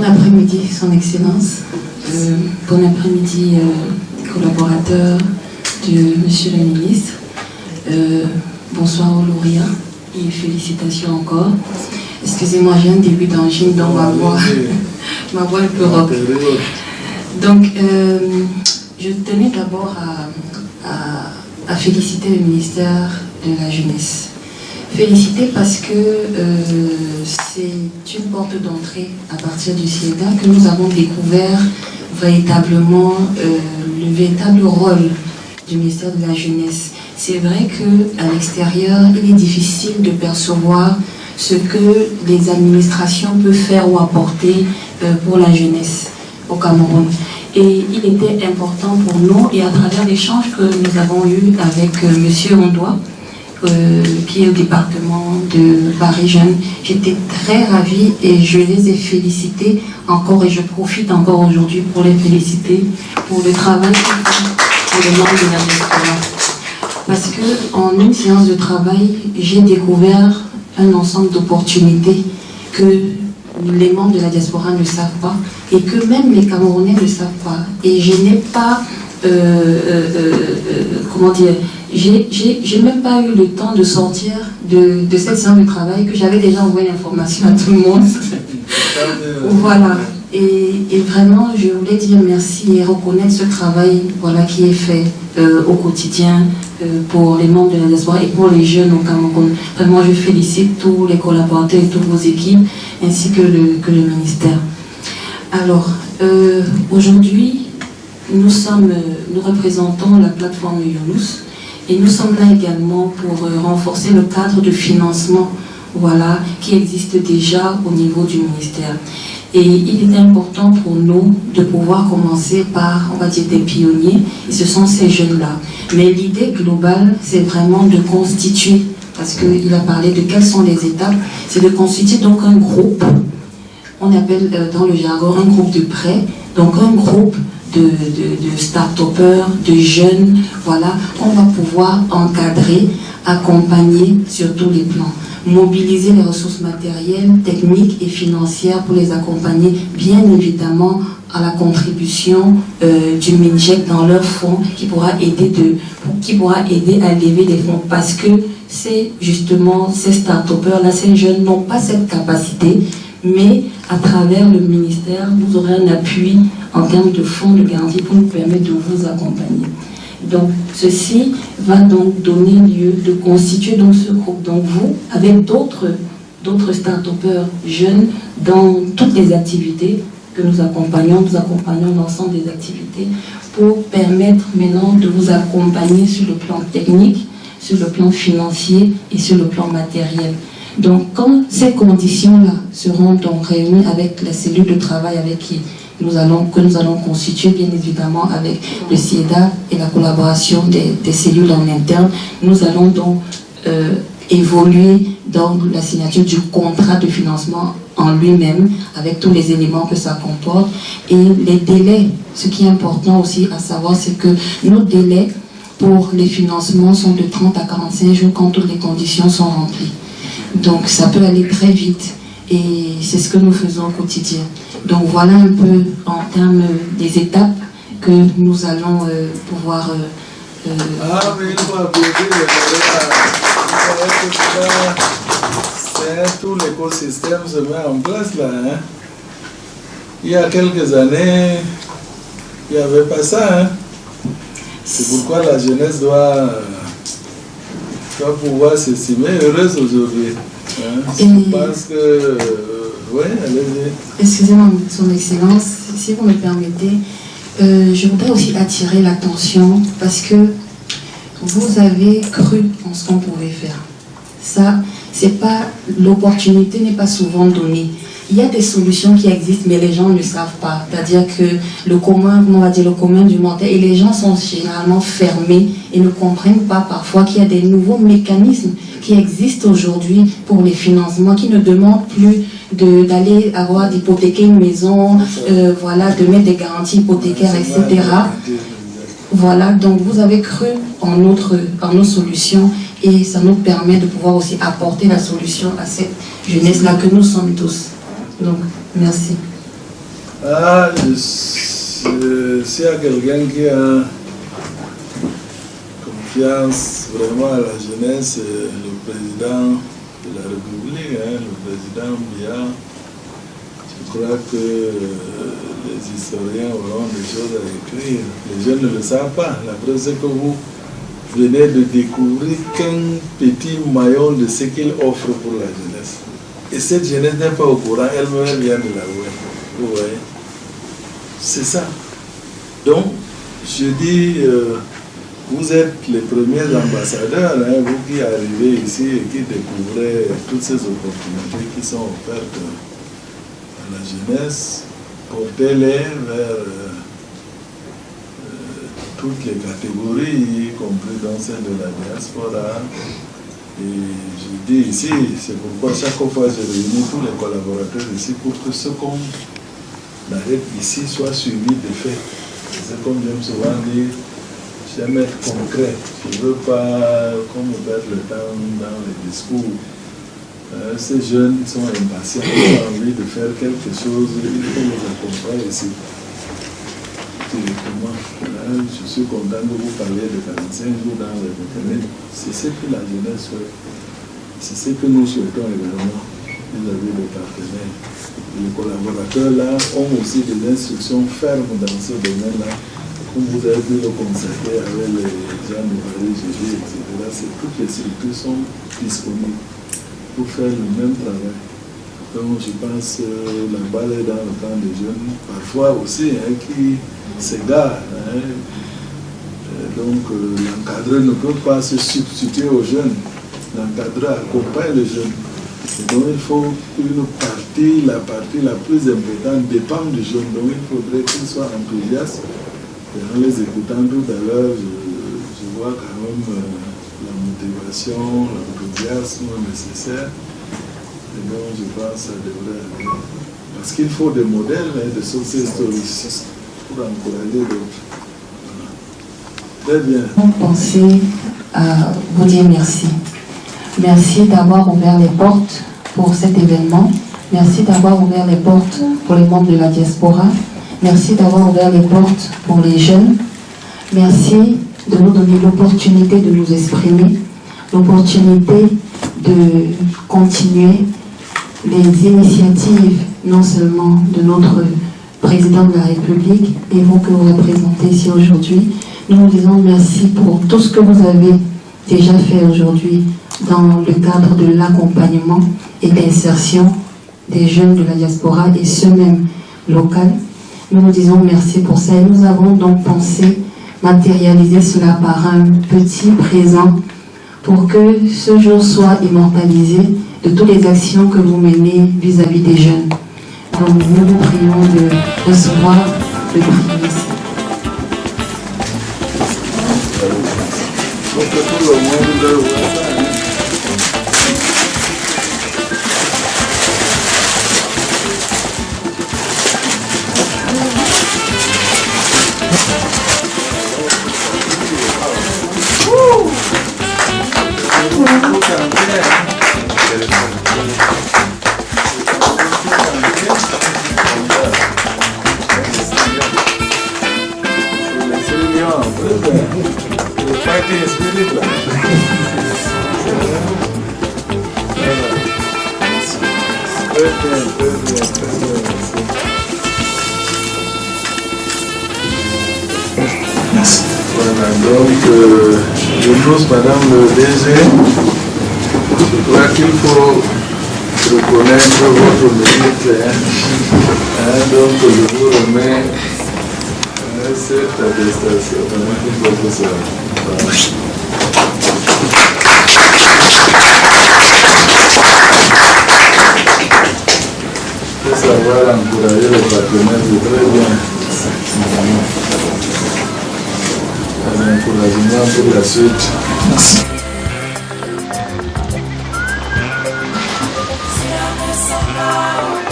Bon après-midi, Son Excellence. Bon après-midi, collaborateurs de Monsieur le Ministre. Bonsoir aux lauréats et félicitations encore. Excusez-moi, j'ai un début d'angine dans ma voix un peu rock. Donc, je tenais d'abord à féliciter le ministère de la Jeunesse. Féliciter parce que c'est une porte d'entrée à partir du CIEDA que nous avons découvert véritablement le véritable rôle du ministère de la Jeunesse. C'est vrai qu'à l'extérieur, il est difficile de percevoir ce que les administrations peuvent faire ou apporter pour la jeunesse au Cameroun. Et il était important pour nous, et à travers l'échange que nous avons eu avec M. Ondoa, qui est au département de Paris Jeunes, j'étais très ravie et je les ai félicités encore, et je profite encore aujourd'hui pour les féliciter pour le travail qu'ils font pour les membres de la diaspora. Parce qu'en une séance de travail, j'ai découvert un ensemble d'opportunités que les membres de la diaspora ne savent pas et que même les Camerounais ne savent pas. Et je n'ai pas, comment dire, j'ai même pas eu le temps de sortir de cette séance de travail que j'avais déjà envoyé l'information à tout le monde. Voilà. Et vraiment, je voulais dire merci et reconnaître ce travail, voilà, qui est fait au quotidien pour les membres de la diaspora et pour les jeunes au Cameroun. Vraiment, je félicite tous les collaborateurs et toutes vos équipes, ainsi que le ministère. Alors, aujourd'hui, nous représentons la plateforme Younous, et nous sommes là également pour renforcer le cadre de financement, voilà, qui existe déjà au niveau du ministère. Et il est important pour nous de pouvoir commencer par, on va dire, des pionniers, et ce sont ces jeunes-là. Mais l'idée globale, c'est vraiment de constituer, parce qu'il a parlé de quelles sont les étapes, c'est de constituer donc un groupe, on appelle dans le jargon un groupe de prêt, donc un groupe de start-upers, de jeunes, voilà, on va pouvoir encadrer, accompagner sur tous les plans. Mobiliser les ressources matérielles, techniques et financières pour les accompagner, bien évidemment à la contribution du MINJEC dans leur fonds qui pourra aider à lever des fonds, parce que c'est justement ces start-upers-là, ces jeunes n'ont pas cette capacité, mais à travers le ministère, vous aurez un appui en termes de fonds de garantie pour nous permettre de vous accompagner. Donc, ceci va donc donner lieu de constituer donc ce groupe. Donc, vous, avec d'autres start-upers jeunes dans toutes les activités que nous accompagnons l'ensemble des activités pour permettre maintenant de vous accompagner sur le plan technique, sur le plan financier et sur le plan matériel. Donc, quand ces conditions-là seront donc réunies avec la cellule de travail que nous allons constituer, bien évidemment, avec le CIEDA et la collaboration des cellules en interne, nous allons donc évoluer dans la signature du contrat de financement en lui-même, avec tous les éléments que ça comporte. Et les délais, ce qui est important aussi à savoir, c'est que nos délais pour les financements sont de 30 à 45 jours quand toutes les conditions sont remplies. Donc ça peut aller très vite, et c'est ce que nous faisons au quotidien. Donc voilà un peu en termes des étapes que nous allons pouvoir... Ah, mais il faut applaudir tout l'écosystème se met en place là. Hein? Il y a quelques années, il n'y avait pas ça. Hein? C'est pourquoi la jeunesse doit pouvoir s'estimer heureuse aujourd'hui. Hein? Parce que... oui, allez-y. Excusez-moi, Son Excellence, si vous me permettez, je voudrais aussi attirer l'attention parce que vous avez cru en ce qu'on pouvait faire. Ça, c'est pas, l'opportunité n'est pas souvent donnée. Il y a des solutions qui existent, mais les gens ne savent pas. C'est-à-dire que le commun, on va dire le commun du mortel, et les gens sont généralement fermés et ne comprennent pas parfois qu'il y a des nouveaux mécanismes qui existent aujourd'hui pour les financements, qui ne demandent plus d'aller d'hypothéquer une maison, voilà, de mettre des garanties hypothécaires, etc. Voilà, donc vous avez cru en nos solutions, et ça nous permet de pouvoir aussi apporter la solution à cette jeunesse-là que nous sommes tous. Donc, merci. S'il y a quelqu'un qui a confiance vraiment à la jeunesse, le président de la République, le président Biya. Je crois que les historiens auront des choses à écrire. Les jeunes ne le savent pas. La preuve, c'est que vous venez de découvrir qu'un petit maillon de ce qu'il offre pour la jeunesse. Et cette jeunesse n'est pas au courant, elle-même vient de la web. Vous voyez? C'est ça. Donc, je dis, vous êtes les premiers ambassadeurs, vous qui arrivez ici et qui découvrez toutes ces opportunités qui sont offertes à la jeunesse. Portez-les vers toutes les catégories, y compris dans celle de la diaspora. Et je dis ici, c'est pourquoi chaque fois je réunis tous les collaborateurs ici pour que ce qu'on arrête ici soit suivi de fait. C'est comme j'aime souvent dire, j'aime être concret. Je ne veux pas qu'on me perde le temps dans les discours. Ces jeunes sont impatients, ils ont envie de faire quelque chose, il faut les accompagner ici. Directement. Je suis content de vous parler de 45 jours dans le Internet. C'est ce que la jeunesse souhaite. C'est ce que nous souhaitons également vis-à-vis des partenaires. Les collaborateurs là ont aussi des instructions fermes dans ce domaine-là. Comme vous avez pu le constater avec les gens de Paris, GG, etc. Toutes les structures sont disponibles pour faire le même travail. Donc je pense que la balle est dans le camp des jeunes, parfois aussi, qui s'égarent. Donc l'encadreur ne peut pas se substituer aux jeunes. L'encadreur accompagne les jeunes. Et donc il faut une partie, la partie la plus importante dépend du jeune. Donc il faudrait qu'il soit enthousiaste. Et en les écoutant tout à l'heure, je vois quand même la motivation, l'enthousiasme nécessaire. Et donc je pense que ça devrait aller. Parce qu'il faut des modèles de success stories pour encourager d'autres. Très bien. Pensez à vous dire merci. Merci d'avoir ouvert les portes pour cet événement. Merci d'avoir ouvert les portes pour les membres de la diaspora. Merci d'avoir ouvert les portes pour les jeunes. Merci de nous donner l'opportunité de nous exprimer, l'opportunité de continuer les initiatives, non seulement de notre président de la République et vous que vous représentez ici aujourd'hui. Nous vous disons merci pour tout ce que vous avez déjà fait aujourd'hui dans le cadre de l'accompagnement et d'insertion des jeunes de la diaspora et ceux même locaux. Nous vous disons merci pour ça et nous avons donc pensé matérialiser cela par un petit présent pour que ce jour soit immortalisé de toutes les actions que vous menez vis-à-vis des jeunes. Donc nous vous prions de recevoir le prix ici. Voilà, donc je pose Madame le DG, je crois qu'il faut reconnaître votre mérite. Donc je vous remets cette attestation. Il faut savoir encourager les partenaires, c'est très bien. Un encouragement pour la suite. Merci. Somehow